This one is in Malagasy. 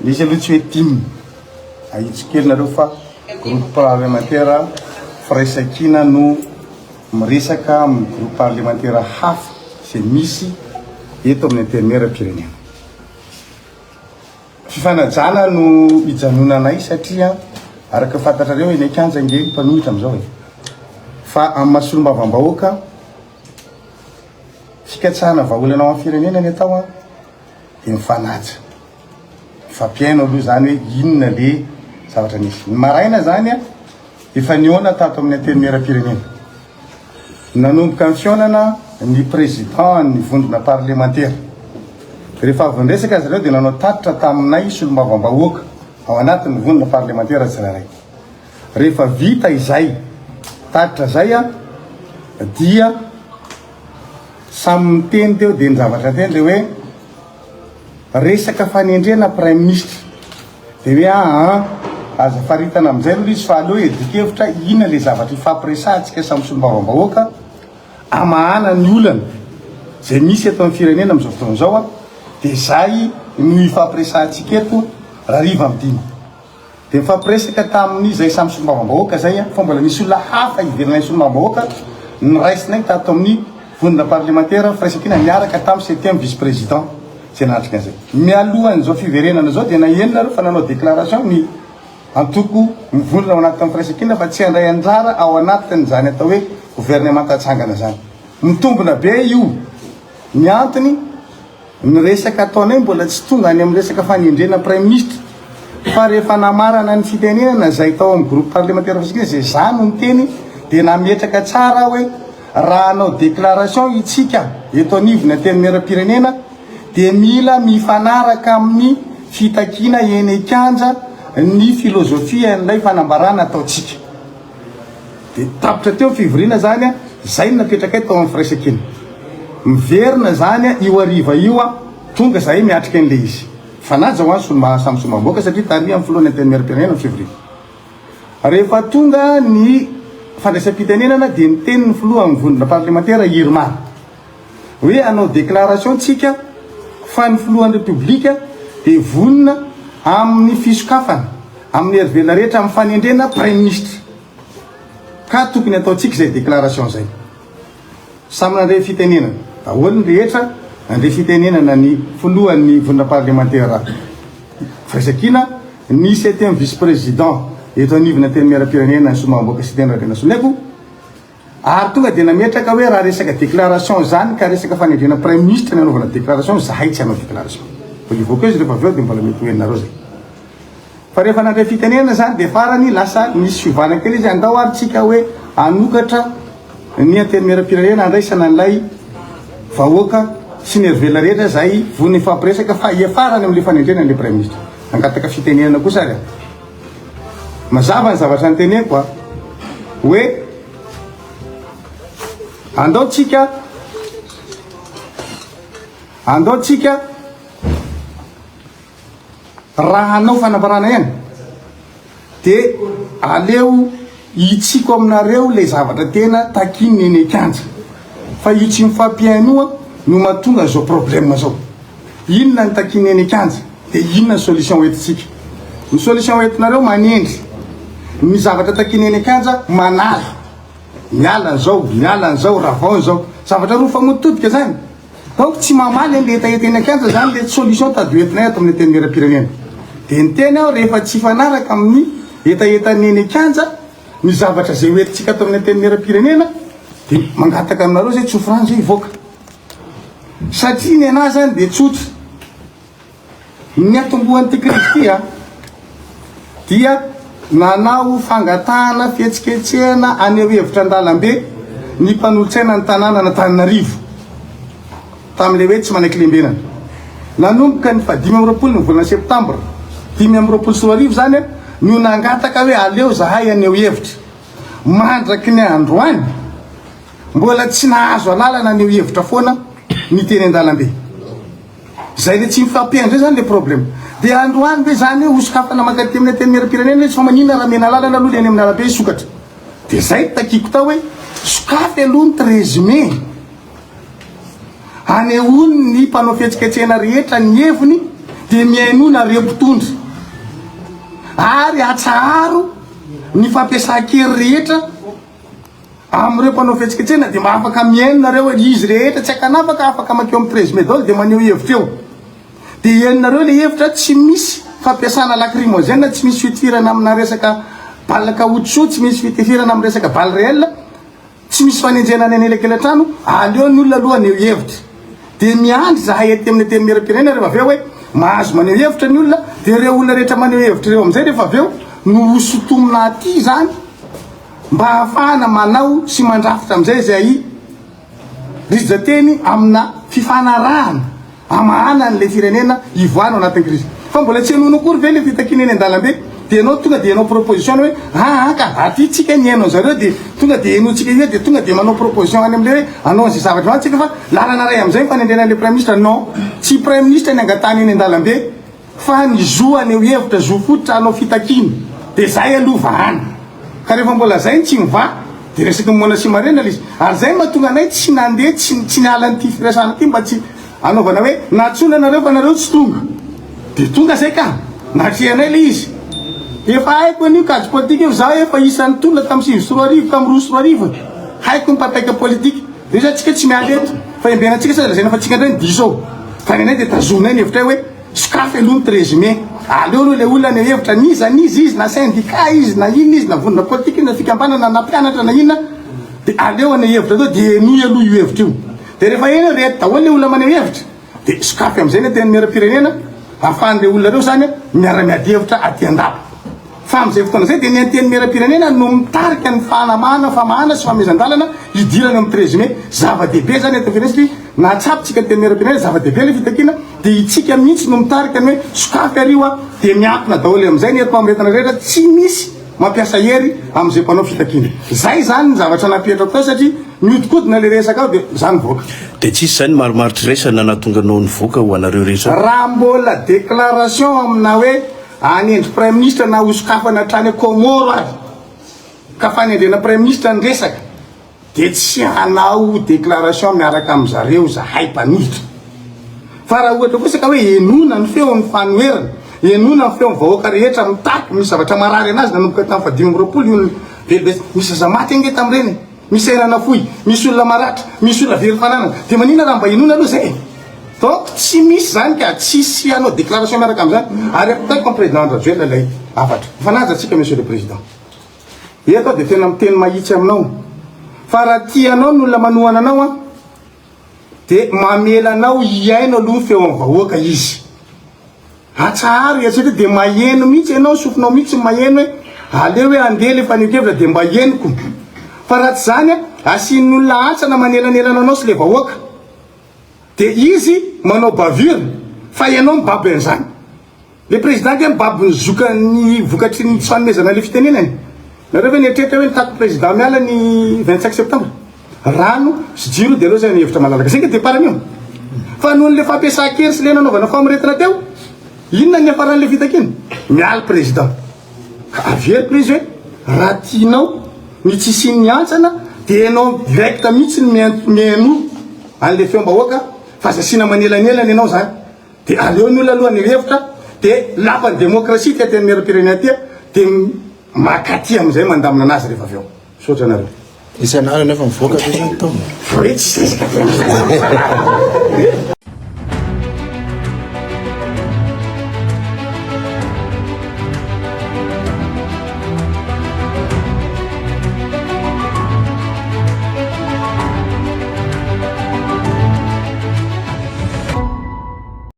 misy aloha tsy hoe dimy ahitsikelinareo fa groupe parlementaire Firaisakina no miresaka amin'ny groupe parlementaire hafa izay misy eto amin'ny antenimieram-pirenena. Fifanajana no ijanonanay satria araka fantatrareo eny Akanja nge mpanohitra am'izao fa amin'ny masolombavambahoaka fikatsahana vahaolana ao amin'ny firenena ny atao dia mifanaja fampiaino aloha zany hoe inona le zavatra nisy. Ny maraina zany efa niona tato amin'ny antenimieram-pirenena nanomboka ny fionana ny président ny vondrona parlementaire. Rehefa avy nresaka azy ireo dia nanao tatitra taminay solombavambahoaka ao anatin'ny vondrona parlementaire tsirairay. Rehefa vita izay tatitra zay dia samy miteny teo dia ny zavatra teny le hoe resaka fanendrena prime ministre dia hoe aza faritana amin'izay aloha izy fa aleo edikevitra inona le zavatra ifampiresantsika samy solombavambahoaka amahana ny olana zay misy eto amin'ny firenena amin'izao fotoana izao dia zay no ifampiresantsika eto rariva amin'ny dimy. Dia mifampiresaka tamin'izay samy solombavambahoaka zay fa mbola misy olona hafa ivelanay solombavambahoaka ny raisinay tato amin'ny vondrona parlementaire Firaisakina miaraka tamin'ny 7e vice président zay natrika an'izay. Mialohan'izao fiverenana zao dia nahenona reo fa nanao déclaration ny antoko mivondrona ao anatin'ny Firaisakina fa tsy handray anjara ao anatin'izany atao hoe gouvernement atsangana zany. Mitombona be io ny antony ny resaka ataonay mbola tsy tonga any amin'ny resaka fanendrena prime ministre fa rehefa namarana ny fitenenana zay tao amin'ny groupe parlementaire Firaisakina zay zany no teny dia nametraka tsara hoe raha anao déclaration itsika eto anivony antenimieram-pirenena dia mila mifanaraka amin'ny fitakina eny Akanja ny filozofia an'ilay fanambarana ataotsika. Dia tapitra teo fivoriana zany zay no napetraka tao amin'ny Firaisakina. Miverina zany io ariva io tonga zay miatrika an'le izy. Fanaja ho any samy solombavambahoaka satria tary amin'ny filohan'ny antenimieram-pirenena ny fivoriana. Rehefa tonga ny fandraisam-pitenenana dia niteny ny filoha amin'ny vondrona parlementaire Irma hoe anao déclaration tsika fa ny filohan'ny republika dia vonona amin'ny fisokafana amin'ny herivela rehetra amin'ny fanendrena prime ministre ka tokony ataotsika zay déclaration zay. Samy nandray fitenenana daholo ny rehetra nandray fitenenana ny filohan'ny vondrona parlementaire Firaisakina ny 7e vice président eto anivony antenimieram-pirenena ny solombavambahoaka sy teny Radrana Soneko ary tonga dia nametraka hoe raha resaka déclaration zany ka resaka fanendrena prime ministre ny anaovana déclaration zahay tsy hanao déclaration. Voalivoaka izy rehefa avy eo dia mbola mety hoeninareo zay. Fa rehefa nandray fitenenana zany dia farany lasa misy fiovana kely izy andao ary tsika hoe anokatra ny antenimieram-pirenena andraisana an'ilay vahoaka sy ny herivela rehetra zay vony ifampiresaka fa iafarany amin'ilay fanendrena an'ilay prime ministre. Angataka fitenenana kosa ary mazava ny zavatra nyteneko hoe andao tsika raha anao fanambarana ihany dia aleo itsiko aminareo le zavatra tena takiny eny Akanja fa io tsy mifampiainoa no mahatonga zao problème zao. Inona ny takiny eny Akanja dia inona ny solution hoentintsika. Ny solution hoentinareo manendry ny zavatra takiny eny Akanja manala miala an'izao ravao an'izao zavatra roa famotodika zany. Donc tsy mamaly an'le etaeta eny Akanja zany le solution tady hoentinay ato amin'ny antenimieram-pirenena. Dia ny teny aho rehefa tsy fanaraka amin'ny etaetany eny Akanja ny zavatra zay hoentintsika ato amin'ny antenimieram-pirenena dia mangataka aminareo zay tsofrano zay hivoaka satria ny anazy zany dia tsotra. Ny atombohan'ity krizy ity dia nanao fangatahana fihetsiketsehana aneo hevitra an-dalambe ny mpanolotsaina ny tanàna n'Antananarivo tamin'ilay hoe tsy manaiky-lembenana. Nanomboka ny 5 ny volana septambra 5 zany no nangataka hoe aleo zahay aneo hevitra mandraky ny androany mbola tsy nahazo alalana aneo hevitra foana ny teny an-dalambe. Zay le tsy mifampiandray zany le problème. Dia androany be zany hoe osokafana makaty amin'ny antenimieram-pirenena izy fa maninona raha mena lalana aloha eny amin'ny arabe sokatra. Dia zay takiko tao hoe sokafy aloha ny 13 mai anehoany ny mpanao fihetsiketsehana rehetra ny heviny dia miainona reo mpitondra ary atsaharo ny fampiasan-kery rehetra am'ireo mpanao fihetsiketsena dia mba afaka miainonareo izy rehetra tsy akanafaka afaka makeo amin'ny 13 mai daholo dia maneho hevitra eo dia ienonareo le hevitra tsy misy fampiasana lacrymogène tsy misy fitifirana amina resaka balaka otso tsy misy fitifirana amin'ny resaka balle réel tsy misy fanenjena ny anelakelan-trano aleo ny olona aloha aneo hevitra dia miandry zahay ety amin'ny teny miram-pirenena rehefa avy eo hoe mahazo maneho hevitra ny olona dia ireo olona rehetra maneho hevitra ireo amin'izay rehefa avy eo no hosotomina aty zany mba hahafahana manao sy mandrafitra amin'izay zay rizateny amina fifanarahana amahana n'le firenena ivoano anatin'ny krizy fa mbola tsy hanono akory ve le fitakina eny an-dalambe dia anao tonga dia anao proposition hoe ka aty tsika ny hainao zareo dia tonga dia hainotsika io dia tonga dia manao proposition any am'le hoe anao an'izay zavatra mantsika fa lalana ray amin'izay fanendrenan'le premier ministre non tsy premier ministre ny angatany eny an-dalambe fa ny zo aneo hevitra zo fototra anao fitakina dia zay aloha vahana ka rehefa mbola zay tsy miva dia resaky mona sy marena lizy ary zay mahatonga anay tsy nandeha tsy nialan'ity firasana ty mba tsy anaovana hoe natsona nareo fa nareo tsy tonga dia tonga zay ka natreanay le izy efa haiko an'io kady politika io za efa isan'ny tolona tamin'ny 5 ka amin'ny 2 haiko ny mpataika politika dia za tsika tsy mialy eto fa embenantsika sa lazaina fa tsika ndray ny diso fa ny anay dia tazona ny hevitra hoe sokafy aloha ny 13 mai aleo aloha le olona ny hevitra niza izy na syndicat izy na ino izy na vonona politika izy na fikambanana na mpianatra na inona dia aleo ny hevitra tao dia enoy aloha io hevitra io dia rehefa eny rehetra daholo le olona maneho hevitra dia sokafy amin'izay ny teny miara-pirenena ahafahan'le olona reo zany miara-miady hevitra aty an-daba fa amin'izay fotoana zay dia ny anteny miara-pirenena no mitarika ny fahanamahana famahana sy famezan-dalana idirany amin'ny 13 mai zava-dehibe zany eto firenena natsapitsika ny teny miara-pirenena zava-dehibe le fitakina dia itsika mihitsy no mitarika ny hoe sokafy arioa dia miampina daholo amin'izay ny eto amretana rehetra tsy misy mampiasa hery amin'izay mpanao fitakina zay zany ny zavatra napetrako tao satria miodikodina le resaka ao dia zany voaka dia tsisy zany maromarotry resana nahatonga anao nivoaka ho anareo rehetra raha mbola déclaration amina hoe anendry premier ministre na hosokafana hatrany Komoro azy ka fanendrena premier ministre ny resaka dia tsy hanao déclaration miaraka amin'zareo zahay mpaniditra fa raha ohatra kosa ka hoe enona ny feo ny fanoherana enona ny feo ny vahoaka rehetra mitariky misy zavatra marary anazy nanomboka tamin'ny 5 io velobetsy misy zazamaty ange tamin'ireny misy ainana fohy misy olona maratra misy olona very fananana dia manina raha mba enona aloha zay donc tsy misy zany ka tsisy anao déclaration miaraka amin'izany ary apitaiko amin'ny président Andrajoela lay afatra fanajantsika monsieur le président eto dia tena miteny mahitsy aminao fa raha tianao ny olona manohana anao a dia mamelanao iaino aloha ny feo amin'ny vahoaka izy atsaharo satria dia maheno mihitsy ianao sofinao mihitsy maheno hoe aleo hoe andeha le fanekevitra dia mba henoko fa raha tsy zany a asian'olona antsana manelanelana anao sy le vahoaka dia izy manao bavure fa ianao mibaby an'izany le président ke mibaby nizoka ny vokatry ny tsy fanomezana le fitenenany nareo hoe nietrehitra hoe nitako président miala ny 25 septembre rano sy jiro dia aloha zay ny hevitra malalaka zay ka deparany io fa noho le fampiasa-kery sy le nanaovana famoretina teo inona ny afaran'le fitakina miala président ka avery prizy hoe raha tianao ny tsy siny antsana dia ianao direct mihitsy ny miaino an'le feom-bahoaka fa zasina manelanelana ianao zany dia aleo ny olona aloha ny hevitra dia lapan'ny démocratie ty ateny miara-pirenena tya dia makaty amin'izay mandamina anazy rehefa avy eo sotra anareo isan'ana nefa mivoaka hoe tsy zay